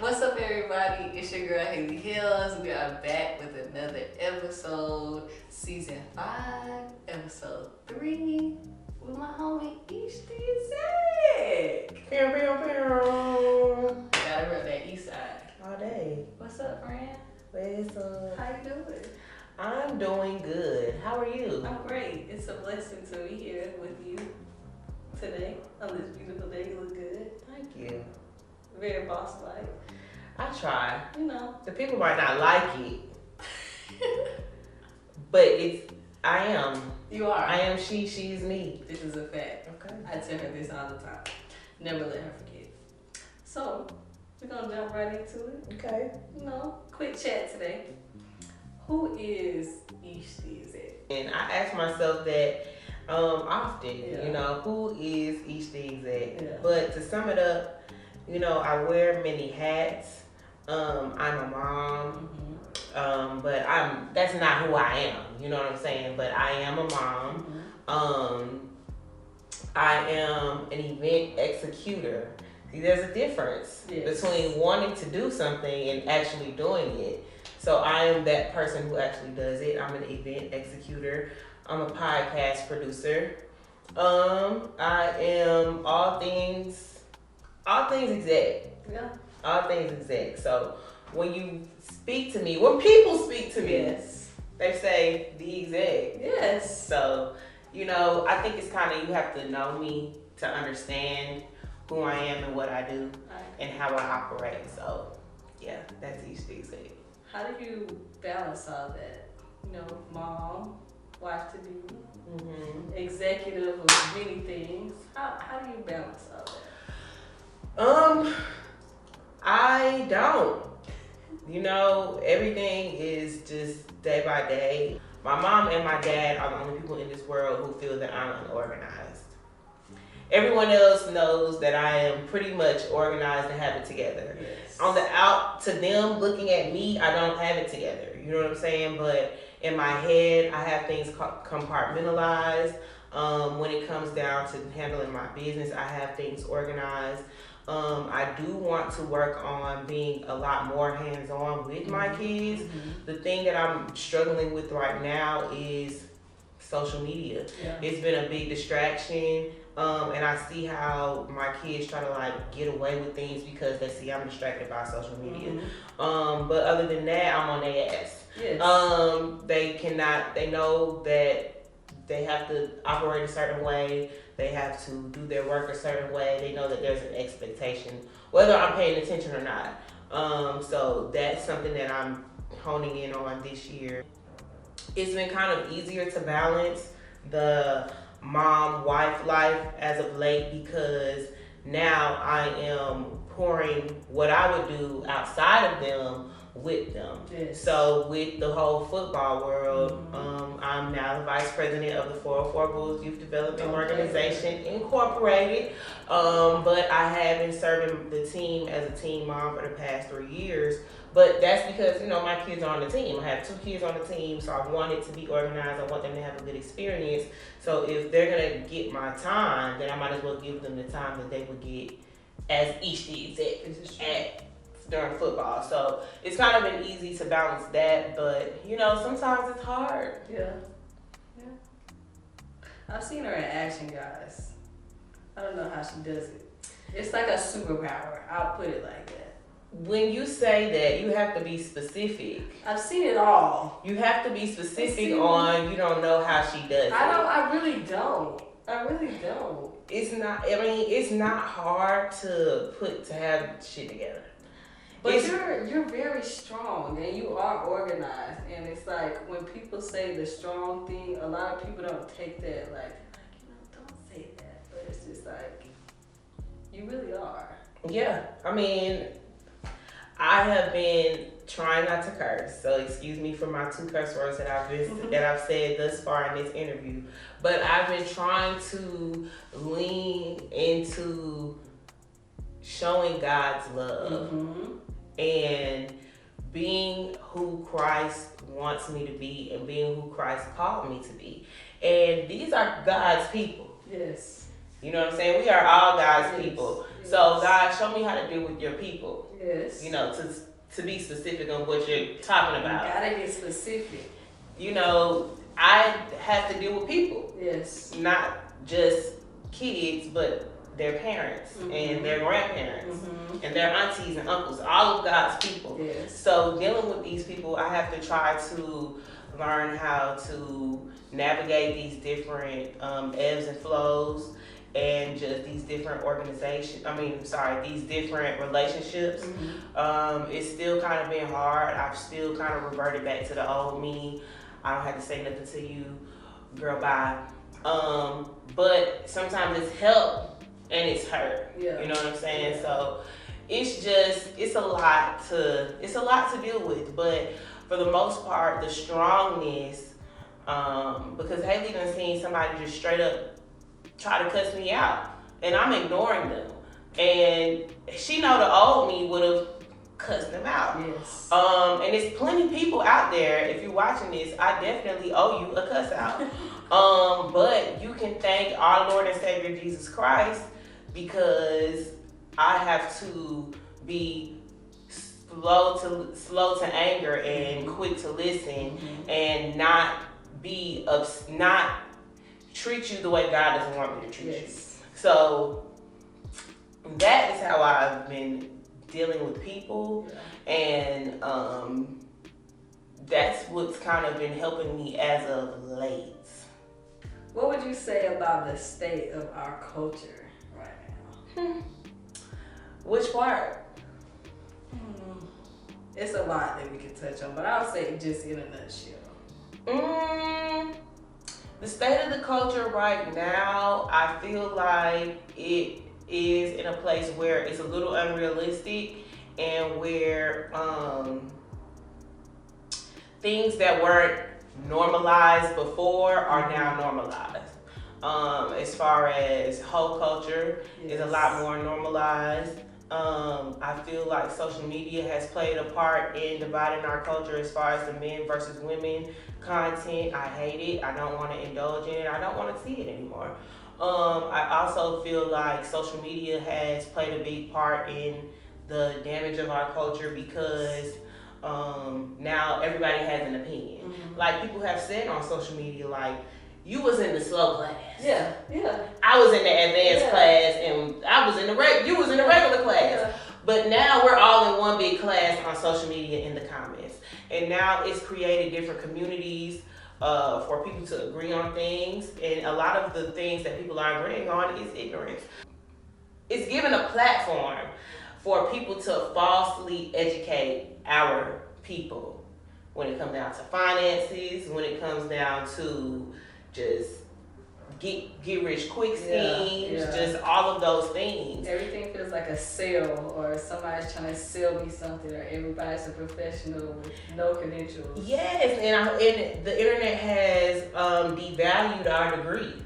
What's up, everybody? It's your girl Hellz. We are back with another episode, season 5, episode 3, with my homie Ayesha. Pew, pew, pew. Gotta run that east side. All day. What's up, friend? What's up? How you doing? I'm doing good. How are you? I'm great. It's a blessing to be here with you today on this beautiful day. You look good. Thank you. Very boss-like. I try. You know. The people might not like it, but I am. You are. I am she, she's me. This is a fact. Okay. I tell her this all the time. Never let her forget. So, we're going to jump right into it. Okay. You know, quick chat today. Who is Ayesha? And I ask myself that often, Yeah. you know, who is Ayesha? Yeah. But to sum it up, you know, I wear many hats. I'm a mom. Mm-hmm. But that's not who I am, you know what I'm saying? But I am a mom. Mm-hmm. I am an event executor. See, there's a difference between wanting to do something and actually doing it. So I am that person who actually does it. I'm an event executor. I'm a podcast producer. I am all things exec. Yeah. All things exec. So when you speak to me, when people speak to me, Yes. they say the exec. Yes. So, you know, I think it's kind of, you have to know me to understand who I am and what I do and how I operate. So, yeah, that's each exec. How do you balance all that? You know, mom, wife to be, executive of many things. How do you balance all that? I don't. You know, everything is just day by day. My mom and my dad are the only people in this world who feel that I'm unorganized. Everyone else knows that I am pretty much organized and have it together. Yes. To them looking at me, I don't have it together. You know what I'm saying? But in my head, I have things compartmentalized. When it comes down to handling my business, I have things organized. I do want to work on being a lot more hands-on with my kids. Mm-hmm. The thing that I'm struggling with right now is social media. Yeah. It's been a big distraction. And I see how my kids try to like get away with things because they see I'm distracted by social media. Mm-hmm. But other than that, I'm on their ass. Yes. They know that they have to operate a certain way. They have to do their work a certain way. They know that there's an expectation, whether I'm paying attention or not. So that's something that I'm honing in on this year. It's been kind of easier to balance the mom-wife life as of late because now I am pouring what I would do outside of them with them. Yes. So with the whole football world, I'm now the vice president of the 404 Bulls Youth Development Organization Incorporated. But I have been serving the team as a team mom for the past 3 years. But that's because, you know, my kids are on the team. I have 2 kids on the team, so I want it to be organized. I want them to have a good experience. So if they're going to get my time, then I might as well give them the time that they would get as each exec during football. So it's kind of been easy to balance that, but you know, sometimes it's hard. Yeah. I've seen her in action, guys. I don't know how she does it. It's like a superpower. I'll put it like that. When you say that, you have to be specific. I've seen it all. You have to be specific on you don't know how she does it. I really don't. It's not hard to have shit together. But you're very strong and you are organized, and it's like when people say the strong thing, a lot of people don't take that like don't say that, but it's just like you really are. Yeah, I mean, I have been trying not to curse, so excuse me for my 2 curse words that I've said thus far in this interview. But I've been trying to lean into showing God's love and being who Christ wants me to be and being who Christ called me to be. And these are God's people. Yes. You know what I'm saying? We are all God's Yes. people. Yes. So God, show me how to deal with your people. Yes. You know, to be specific on what you're talking about. You gotta get specific. You know, I have to deal with people. Yes. Not just kids, but their parents and their grandparents and their aunties and uncles, all of God's people. Yes. So dealing with these people, I have to try to learn how to navigate these different ebbs and flows and just these different these different relationships. It's still kind of been hard. I've still kind of reverted back to the old me. I don't have to say nothing to you, girl, bye. But sometimes it's help and it's hurt. Yeah. You know what I'm saying? Yeah. So it's a lot to deal with. But for the most part, the strongness, because Haley done seen somebody just straight up try to cuss me out, and I'm ignoring them. And she know the old me would have cussed them out. Yes. And there's plenty of people out there. If you're watching this, I definitely owe you a cuss out. But you can thank our Lord and Savior Jesus Christ, because I have to be slow to anger and quick to listen, and not treat you the way God doesn't want me to treat you. So that is how I've been dealing with people, and that's what's kind of been helping me as of late. What would you say about the state of our culture right now? Which part? It's a lot that we can touch on, but I'll say just in a nutshell. The state of the culture right now, I feel like it is in a place where it's a little unrealistic, and where things that weren't normalized before are now normalized. As far as whole culture is a lot more normalized. I feel like social media has played a part in dividing our culture as far as the men versus women content. I hate it. I don't want to indulge in it. I don't want to see it anymore. I also feel like social media has played a big part in the damage of our culture, because now everybody has an opinion. Like, people have said on social media, like, you was in the slow class. Yeah. I was in the advanced class, and I was in you was in the regular class. Yeah. But now we're all in one big class on social media in the comments. And now it's created different communities for people to agree on things. And a lot of the things that people are agreeing on is ignorance. It's given a platform for people to falsely educate our people when it comes down to finances, when it comes down to just get rich quick schemes, just all of those things. Everything feels like a sale, or somebody's trying to sell me something, or everybody's a professional with no credentials. Yes, and the internet has devalued our degree.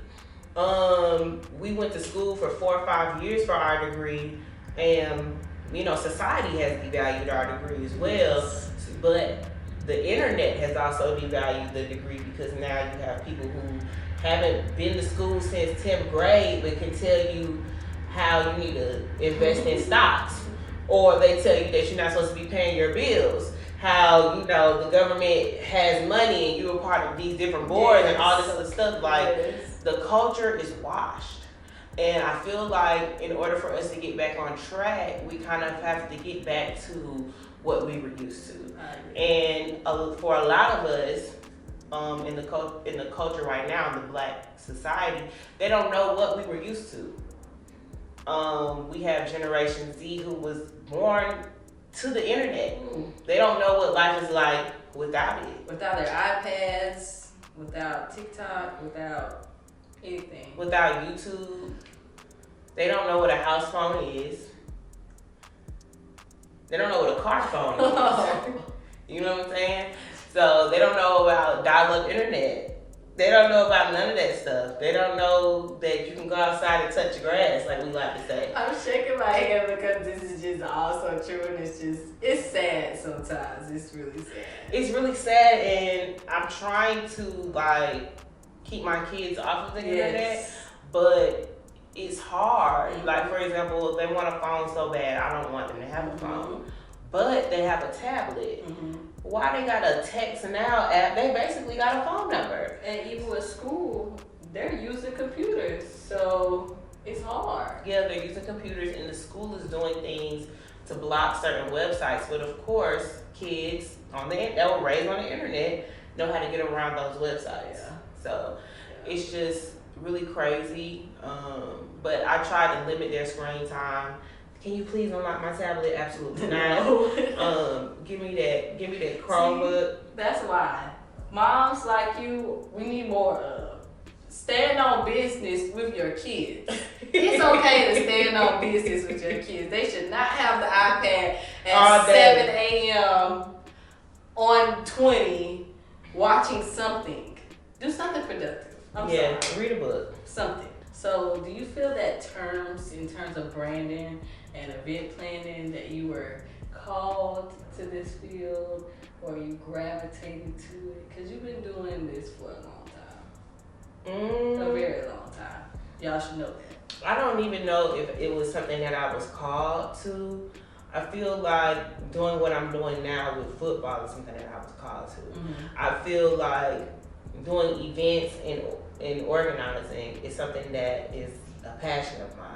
We went to school for 4 or 5 years for our degree, and society has devalued our degree as well. But the internet has also devalued the degree, because now you have people who haven't been to school since 10th grade but can tell you how you need to invest in stocks, or they tell you that you're not supposed to be paying your bills, how the government has money and you're a part of these different boards and all this other stuff. Like, the culture is washed. And I feel like in order for us to get back on track, we kind of have to get back to what we were used to. And for a lot of us, in the culture right now, in the Black society, they don't know what we were used to. We have Generation Z who was born to the internet. They don't know what life is like without it. Without their iPads, without TikTok, without anything. Without YouTube. They don't know what a house phone is. They don't know what a car phone is. You know what I'm saying? So they don't know about dial-up internet. They don't know about none of that stuff. They don't know that you can go outside and touch the grass, like we like to say. I'm shaking my head because this is just also true, and it's sad sometimes. It's really sad. It's really sad, and I'm trying to keep my kids off of the internet, but it's hard. Like, for example, if they want a phone so bad, I don't want them to have a phone. But they have a tablet. Why they got a text now app? They basically got a phone number. And even with school, they're using computers, so it's hard. Yeah, they're using computers, and the school is doing things to block certain websites. But of course, kids that were raised on the internet know how to get around those websites. Yeah. So it's just really crazy. But I try to limit their screen time. Can you please unlock my tablet? Absolutely not. Give me that Chromebook. See, that's why moms like you, we need more of. Stand on business with your kids. It's okay to stand on business with your kids. They should not have the iPad at 7 a.m. on 20 watching something. Do something productive. Read a book. Something. So do you feel that in terms of branding and event planning, that you were called to this field or you gravitated to it? Because you've been doing this for a long time. A very long time. Y'all should know that. I don't even know if it was something that I was called to. I feel like doing what I'm doing now with football is something that I was called to. I feel like doing events and organizing is something that is a passion of mine.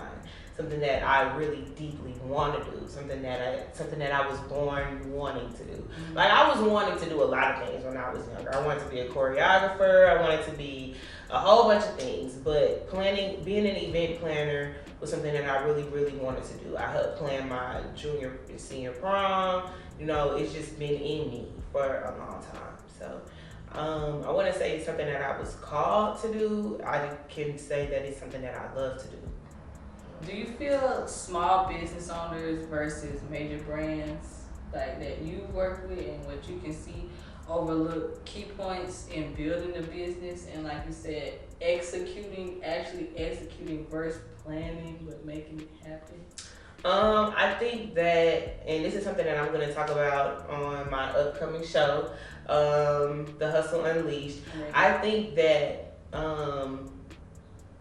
Something that I really deeply want to do. Something that I was born wanting to do. Like, I was wanting to do a lot of things when I was younger. I wanted to be a choreographer. I wanted to be a whole bunch of things. But being an event planner was something that I really, really wanted to do. I helped plan my junior and senior prom. It's just been in me for a long time. So I want to say it's something that I was called to do. I can say that it's something that I love to do. Do you feel small business owners versus major brands like that you work with and what you can see overlook key points in building a business and, like you said, actually executing versus planning but making it happen? I think that, and this is something that I'm going to talk about on my upcoming show, The Hustle Unleashed. I think that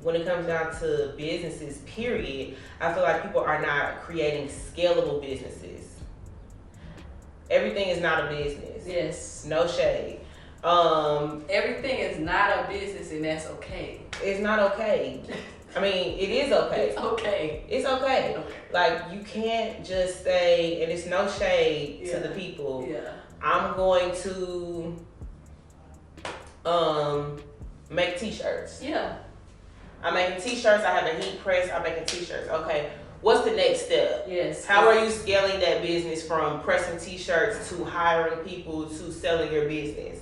when it comes down to businesses, period, I feel like people are not creating scalable businesses. Everything is not a business. Yes. No shade. Everything is not a business, and that's okay. It's not okay. I mean, it is okay. It's okay. It's okay. Like, you can't just say, and it's no shade to the people. Yeah. I'm going to make t-shirts. Yeah. I'm making t-shirts. I have a heat press. I'm making t-shirts. Okay. What's the next step? Yes. How are you scaling that business from pressing t-shirts to hiring people to selling your business?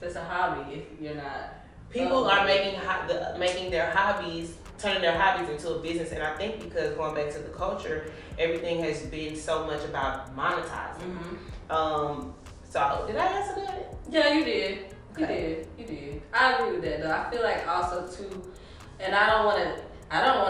It's a hobby if you're not. People are making their hobbies, turning their hobbies into a business. And I think because going back to the culture, everything has been so much about monetizing. So did I answer that? Yeah, you did. Okay. You did. I agree with that though. I feel like also too, and I don't want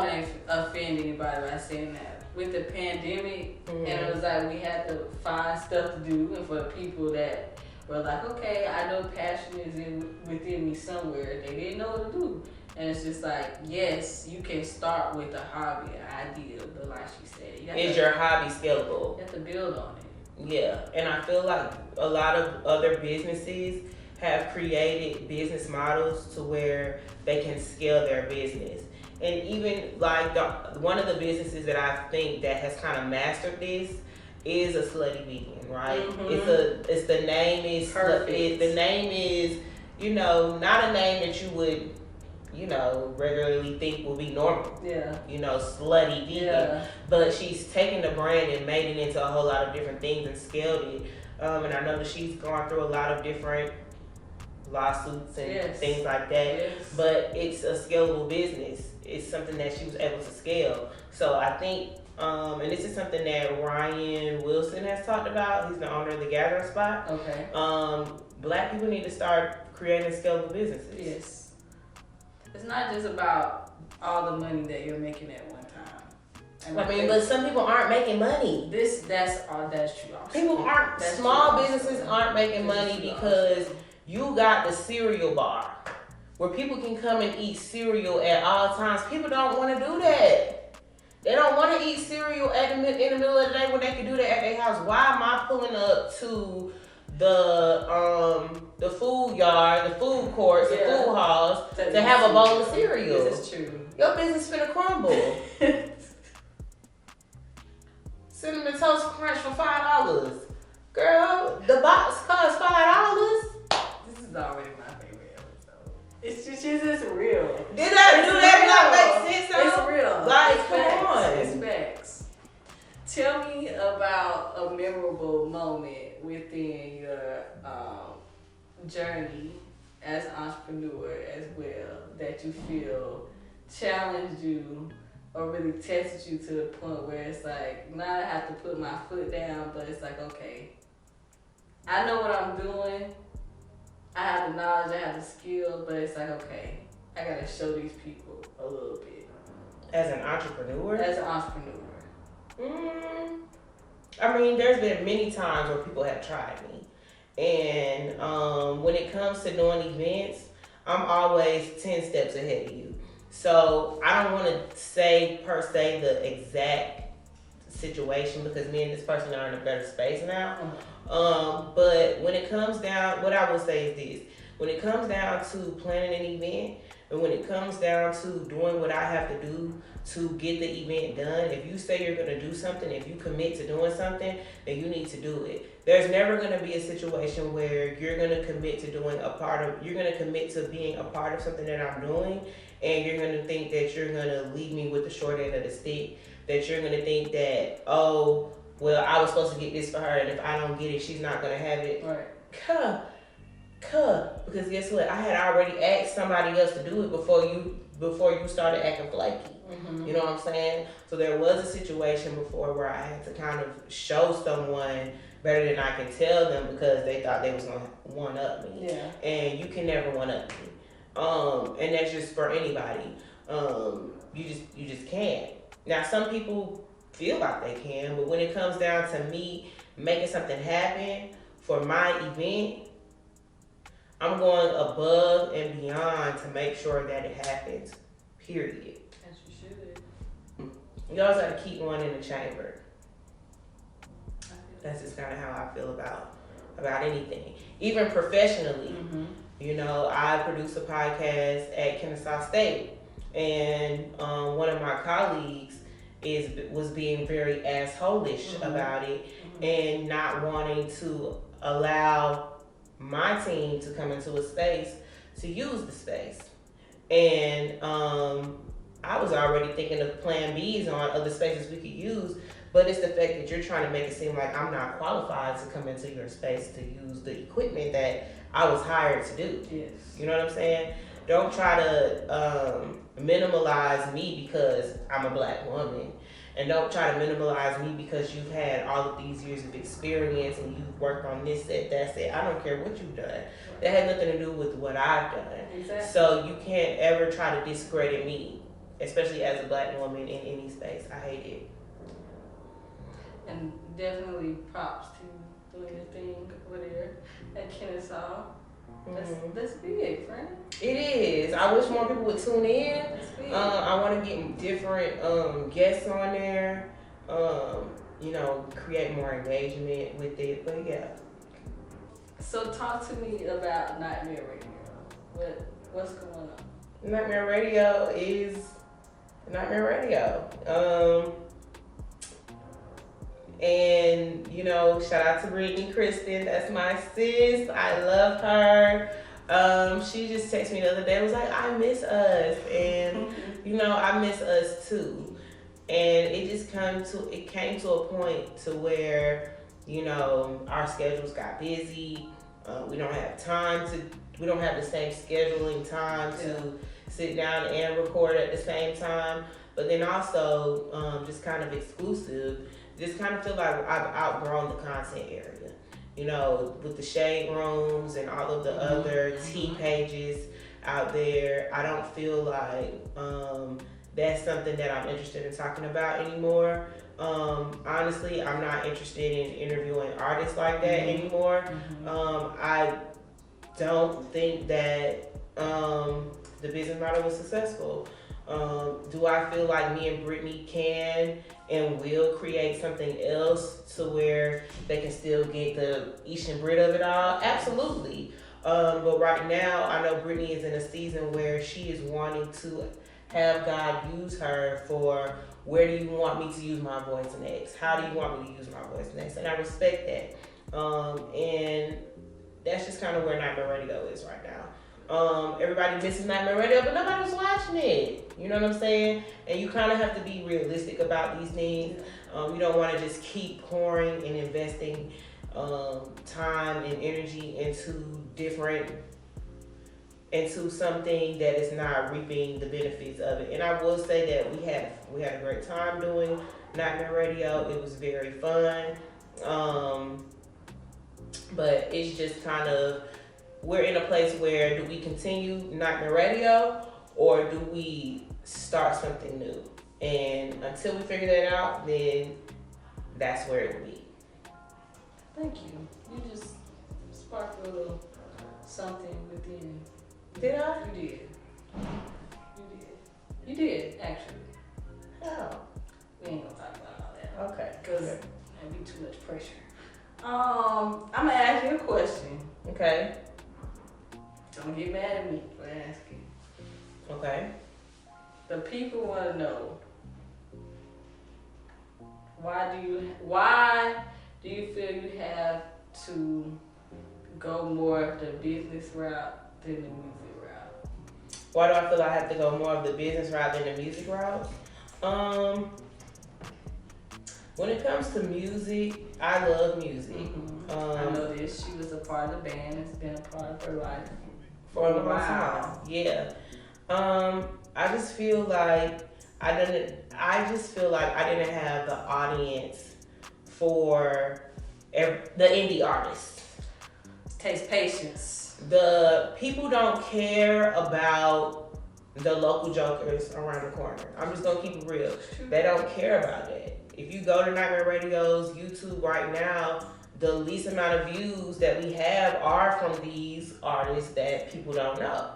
to offend anybody by saying that. With the pandemic, and it was like we had to find stuff to do, and for people that were like, okay, I know passion is within me somewhere, they didn't know what to do. And it's just like, yes, you can start with a hobby, an idea, but like she said, is your hobby scalable? You have to build on it. Yeah, and I feel like a lot of other businesses have created business models to where they can scale their business. And even like one of the businesses that I think that has kind of mastered this is a Slutty Vegan, right? It's the name is perfect. The name is, not a name that you would, regularly think will be normal. Yeah. Slutty Vegan. Yeah. But she's taken the brand and made it into a whole lot of different things and scaled it. And I know that she's gone through a lot of different lawsuits and things like that. Yes. But it's a scalable business. It's something that she was able to scale. So I think, and this is something that Ryan Wilson has talked about. He's the owner of the Gathering Spot. Okay. Black people need to start creating scalable businesses. Yes. It's not just about all the money that you're making at one time. And but some people aren't making money. That's true. People aren't. Small businesses aren't making money because you got the cereal bar. where people can come and eat cereal at all times. People don't want to do that. They don't want to eat cereal in the middle of the day when they can do that at their house. Why am I pulling up to the food yard, the food courts, the food halls to have a bowl of cereal? This is true. Your business finna crumble. Cinnamon Toast Crunch for $5. Girl, the box costs $5. This is already my favorite episode. It's just real. Did that not make sense though? It's real. Like, it's come facts. on. It's facts. Tell me about a memorable moment within your journey as an entrepreneur as well that you feel challenged you or really tested you to the point where it's like, now I have to put my foot down, but it's like, okay, I know what I'm doing. I have the knowledge, I have the skill, but it's like, okay, I gotta show these people a little bit. As an entrepreneur? As an entrepreneur. I mean, there's been many times where people have tried me. And when it comes to doing events, I'm always 10 steps ahead of you. So I don't want to say per se the exact situation because me and this person are in a better space now. But when it comes down, what I will say is this. When it comes down to planning an event, and when it comes down to doing what I have to do to get the event done, if you say you're going to do something, if you commit to doing something, then you need to do it. There's never going to be a situation where you're going to commit to you're going to commit to being a part of something that I'm doing, and you're going to think that you're going to leave me with the short end of the stick, that you're going to think that, oh, well, I was supposed to get this for her, and if I don't get it, she's not going to have it. Right. Because guess what? I had already asked somebody else to do it before you started acting flaky. You know what I'm saying? So there was a situation before where I had to kind of show someone better than I can tell them because they thought they was gonna one up me. Yeah. And you can never one up me. And that's just for anybody. You just can't. Now some people feel like they can, but when it comes down to me making something happen for my event, I'm going above and beyond to make sure that it happens. Period. As you should. You always got to keep one in the chamber. That's just kind of how I feel about anything. Even professionally, you know, I produce a podcast at Kennesaw State, and one of my colleagues was being very assholish about it and not wanting to allow my team to come into a space to use the space. And I was already thinking of plan Bs on other spaces we could use, but it's the fact that you're trying to make it seem like I'm not qualified to come into your space to use the equipment that I was hired to do. Yes. You know what I'm saying? Don't try to minimalize me because I'm a black woman. And don't try to minimalize me because you've had all of these years of experience and you've worked on this set, that set. I don't care what you've done. That had nothing to do with what I've done. Exactly. So you can't ever try to discredit me, especially as a black woman in any space. I hate it. And definitely props to doing your thing over there at Kennesaw. That's big, friend. It is. I wish more people would tune in. That's big. I want to get different guests on there. You know, create more engagement with it. But yeah. So talk to me about Nightmare Radio. What's going on? Nightmare Radio is Nightmare Radio. And, you know, shout out to Brittany Kristen. That's my sis. I love her. She just texted me the other day and was like, I miss us. And, you know, I miss us too. And it just came to a point to where, you know, our schedules got busy. We don't have the same scheduling time to sit down and record at the same time. But then also, just kind of exclusive. Just kind of feel like I've outgrown the content area. You know, with the shade rooms and all of the other tea pages out there, I don't feel like that's something that I'm interested in talking about anymore. Honestly, I'm not interested in interviewing artists like that anymore. I don't think that the business model was successful. Do I feel like me and Brittany can and will create something else to where they can still get the Ish and Brit of it all? Absolutely. But right now, I know Brittany is in a season where she is wanting to have God use her for where do you want me to use my voice next? How do you want me to use my voice next? And I respect that. And that's just kind of where Nightmare Radio is right now. Everybody misses Nightmare Radio, but nobody's watching it. You know what I'm saying? And you kind of have to be realistic about these things. You don't want to just keep pouring and investing time and energy into something that is not reaping the benefits of it. And I will say that we had a great time doing Nightmare Radio. It was very fun. But it's just kind of, we're in a place where do we continue Nightmare Radio or do we start something new? And until we figure that out, then that's where it will be. Thank you. You just sparked a little something within. Did I? You did. You did, actually. Oh. We ain't gonna talk about all that. Okay. Because that'd be too much pressure. I'm gonna ask you a question. Okay. Don't get mad at me for asking. Okay. The people want to know, why do you feel you have to go more the business route than the music route? Why do I feel I have to go more of the business route than the music route? When it comes to music, I love music. Mm-hmm. I know this. She was a part of the band. It's been a part of her life for a long time. Yeah. I just feel like I didn't have the audience for the indie artists. It takes patience. The people don't care about the local jokers around the corner. I'm just gonna keep it real. They don't care about that. If you go to Nightmare Radio's YouTube right now, the least amount of views that we have are from these artists that people don't know.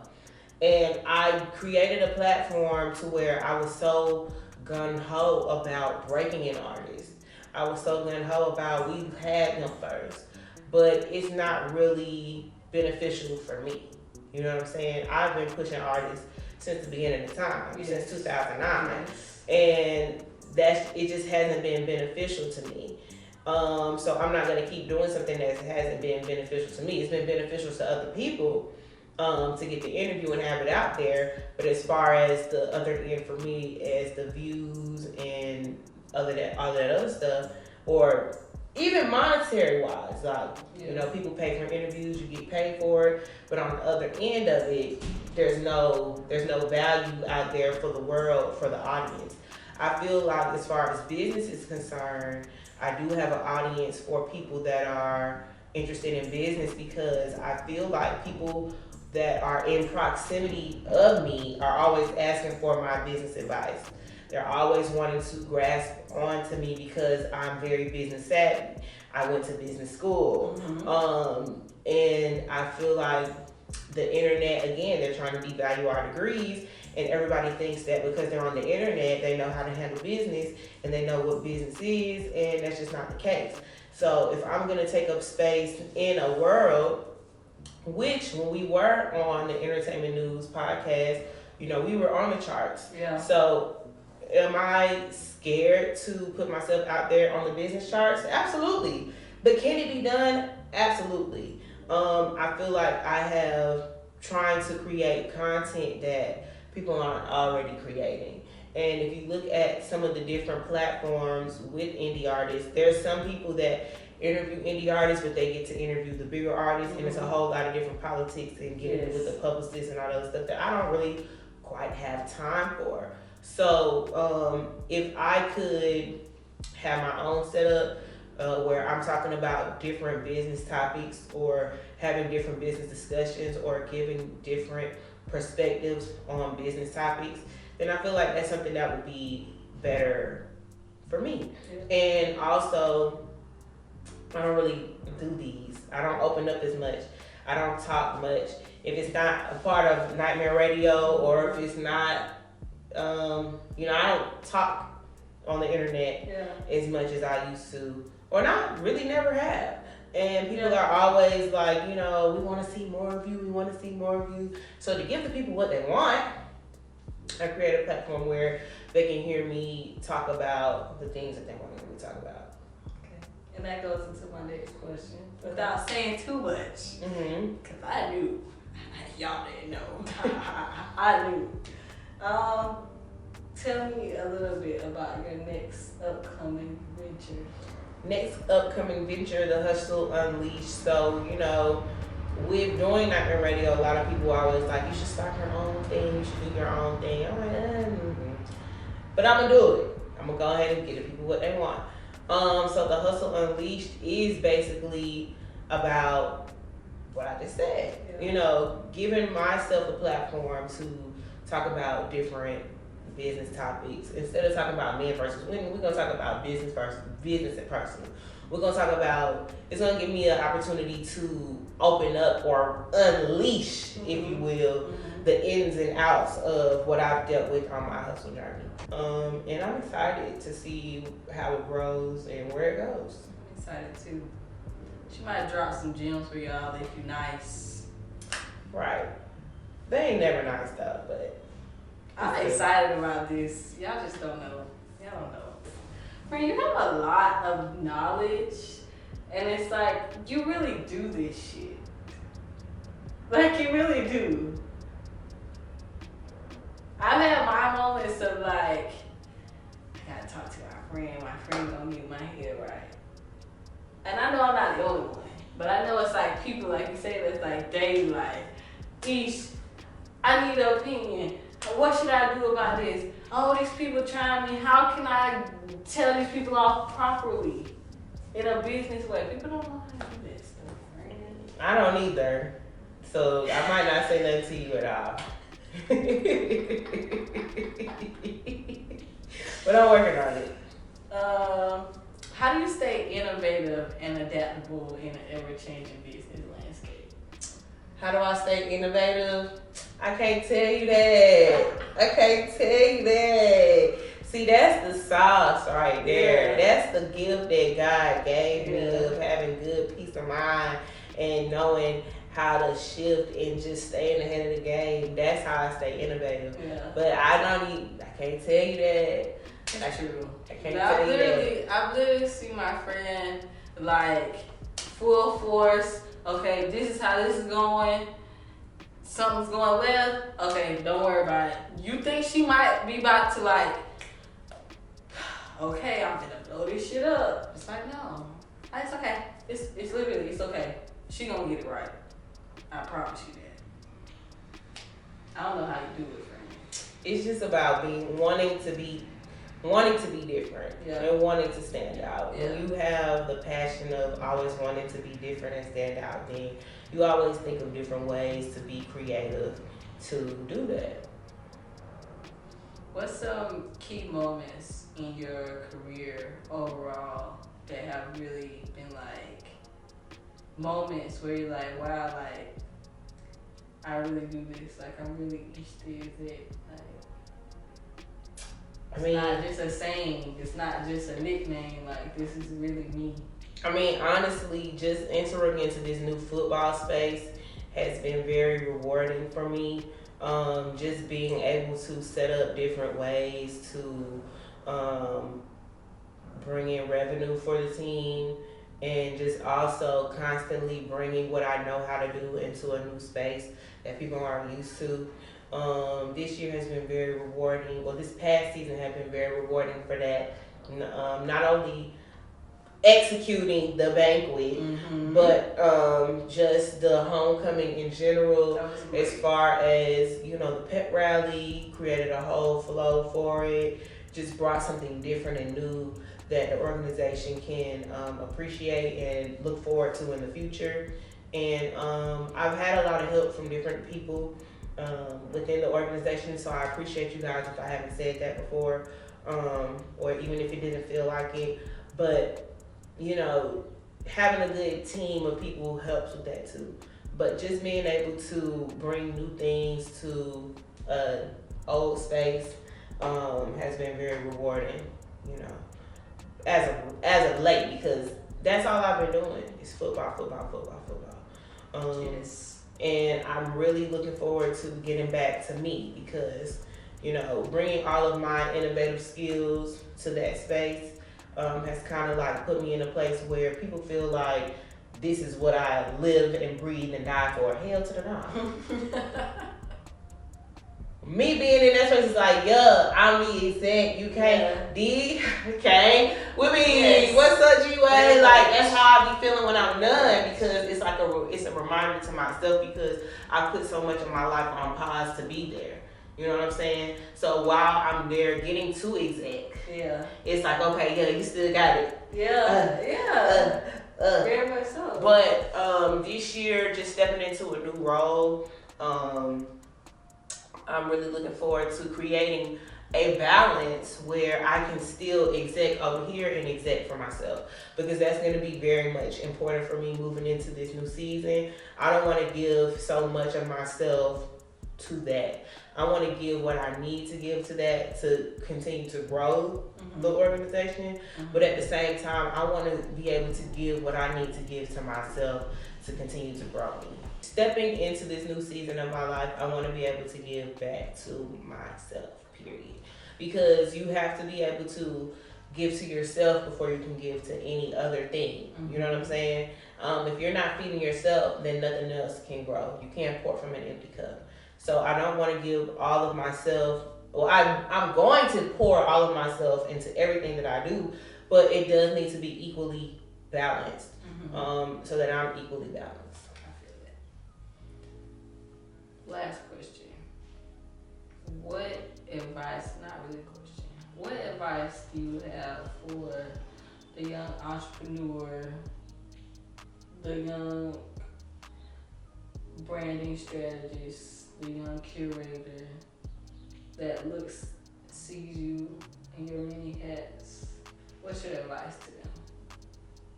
And I created a platform to where I was so gung-ho about breaking in artists. I was so gung-ho about we've had them first. But it's not really beneficial for me. You know what I'm saying? I've been pushing artists since the beginning of time, since 2009. And it just hasn't been beneficial to me. So I'm not gonna keep doing something that hasn't been beneficial to me. It's been beneficial to other people to get the interview and have it out there. But as far as the other end for me, as the views and all that other stuff, or even monetary wise, like you know, people pay for interviews, you get paid for it. But on the other end of it, there's no value out there for the world, for the audience. I feel like as far as business is concerned, I do have an audience for people that are interested in business, because I feel like people that are in proximity of me are always asking for my business advice. They're always wanting to grasp onto me because I'm very business savvy. I went to business school. Mm-hmm. And I feel like the internet, again, they're trying to devalue our degrees. And everybody thinks that because they're on the internet, they know how to handle business and they know what business is, and that's just not the case. So if I'm gonna take up space in a world, which when we were on the Entertainment News podcast, you know, we were on the charts. Yeah. So am I scared to put myself out there on the business charts? Absolutely. But can it be done? Absolutely. I feel like I have trying to create content that people aren't already creating. And if you look at some of the different platforms with indie artists, there's some people that interview indie artists, but they get to interview the bigger artists, and it's a whole lot of different politics and getting with the publicists and all that other stuff that I don't really quite have time for. So if I could have my own setup where I'm talking about different business topics or having different business discussions or giving different perspectives on business topics, then I feel like that's something that would be better for me. And also, I don't really do these. I don't open up as much. I don't talk much. If it's not a part of Nightmare Radio, or if it's not, I don't talk on the internet as much as I used to, or not really never have. And people are always like, we want to see more of you. We want to see more of you. So to give the people what they want, I create a platform where they can hear me talk about the things that they want to hear me talk about. Okay. And that goes into my next question. Without saying too much, because I knew. Y'all didn't know. I knew. Tell me a little bit about your next upcoming venture. Next upcoming venture, the Hustle Unleashed. So, with doing Nightmare Radio, a lot of people are always like, you should start your own thing, you should do your own thing. I'm like, But I'm going to do it. I'm going to go ahead and get the people what they want. So the Hustle Unleashed is basically about what I just said. Giving myself a platform to talk about different business topics. Instead of talking about men versus women, we're going to talk about business and personal. We're going to talk about, it's going to give me an opportunity to open up or unleash, if you will, the ins and outs of what I've dealt with on my hustle journey. And I'm excited to see how it grows and where it goes. I'm excited too. She might drop some gems for y'all if you nice. Right. They ain't never nice though, but I'm excited about this. Y'all just don't know. Y'all don't know. Friend, you have a lot of knowledge, and it's like, you really do this shit. Like, you really do. I've had my moments of like, I gotta talk to my friend gonna get my head right. And I know I'm not the only one, but I know it's like people, like you say, that's like daily life. I need an opinion. What should I do about this? Oh, these people trying me. How can I tell these people off properly in a business way? People don't know how to do that stuff, right? I don't either. So I might not say nothing to you at all. But I'm working on it. How do you stay innovative and adaptable in an ever-changing business landscape? How do I stay innovative? I can't tell you that. See, that's the sauce right there. That's the gift that God gave me of having good peace of mind and knowing how to shift and just staying ahead of the game. That's how I stay innovative. Yeah. But I can't tell you that. That's true. I can't tell you that. I've literally seen my friend like full force. Okay, this is how this is going. Something's going left. Okay, don't worry about it. You think she might be about to like, okay, I'm gonna blow this shit up. It's like, no, it's okay. It's literally, it's okay. She gonna get it right. I promise you that. I don't know how you do it, friend. It's just about wanting to be different and wanting to stand out. Yeah. When you have the passion of always wanting to be different and stand out, then you always think of different ways to be creative to do that. What's some key moments in your career overall that have really been like moments where you're like, wow, like I really do this, like I'm really each day is it, like it's not just a saying, it's not just a nickname, like this is really me. I mean, honestly, just entering into this new football space has been very rewarding for me. Just being able to set up different ways to bring in revenue for the team, and just also constantly bringing what I know how to do into a new space that people aren't used to. This year has been very rewarding. Well, this past season has been very rewarding for that. Not only executing the banquet, but just the homecoming in general, as far as, the pep rally, created a whole flow for it, just brought something different and new that the organization can appreciate and look forward to in the future. And I've had a lot of help from different people within the organization, so I appreciate you guys if I haven't said that before, or even if it didn't feel like it. But having a good team of people helps with that too. But just being able to bring new things to old space has been very rewarding, you know, as of late, because that's all I've been doing is football. Yes. And I'm really looking forward to getting back to me because, you know, bringing all of my innovative skills to that space has kind of like put me in a place where people feel like this is what I live and breathe and die for. Hell to the no. Me being in that space is like, yeah, I'm the exec. You can't D. Okay, we mean, what's up, GWA? Like that's how I be feeling when I'm done, because it's like it's a reminder to myself, because I put so much of my life on pause to be there. You know what I'm saying? So while I'm there getting to exec, it's like, okay, yeah, you still got it. Very much so. But this year, just stepping into a new role, I'm really looking forward to creating a balance where I can still exec over here and exec for myself, because that's going to be very much important for me moving into this new season. I don't want to give so much of myself to that. I want to give what I need to give to that to continue to grow the organization, but at the same time, I want to be able to give what I need to give to myself to continue to grow me. Stepping into this new season of my life, I want to be able to give back to myself, period. Because you have to be able to give to yourself before you can give to any other thing. You know what I'm saying? If you're not feeding yourself, then nothing else can grow. You can't pour from an empty cup. So I don't want to give all of myself, well, I'm going to pour all of myself into everything that I do, but it does need to be equally balanced, so that I'm equally balanced. Last question. What advice, not really a question, what advice do you have for the young entrepreneur, the young branding strategist, the young curator that sees you in your many hats? What's your advice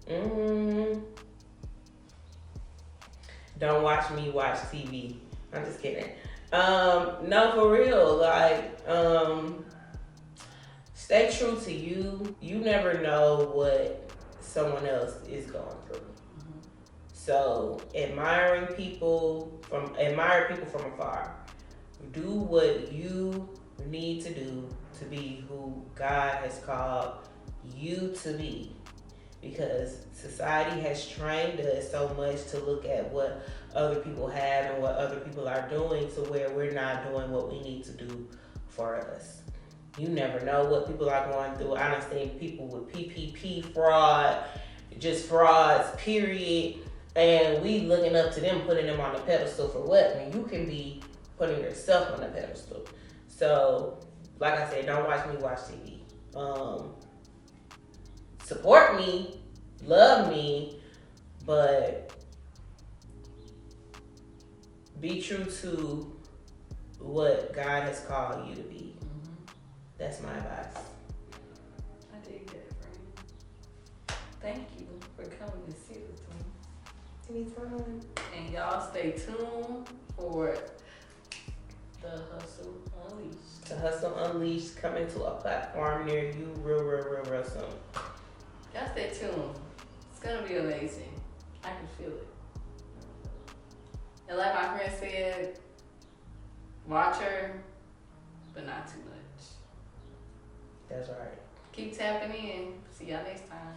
to them? Don't watch me watch TV. I'm just kidding. No, for real. Like, stay true to you. You never know what someone else is going through. So, admire people from afar. Do what you need to do to be who God has called you to be. Because society has trained us so much to look at what other people have and what other people are doing, to where we're not doing what we need to do for us. You never know what people are going through. I done seen people with PPP fraud, just frauds, period. And we looking up to them, putting them on the pedestal for what? I mean, you can be putting yourself on the pedestal. So, like I said, don't watch me watch TV. Support me, love me, but be true to what God has called you to be. That's my advice. I dig that, friend. Thank you for coming to sit with me. Anytime. And y'all stay tuned for the Hustle Unleashed. The Hustle Unleashed coming to a platform near you real soon. Y'all stay tuned. It's gonna be amazing. I can feel it. And like my friend said, watch her, but not too much. That's right. Keep tapping in. See y'all next time.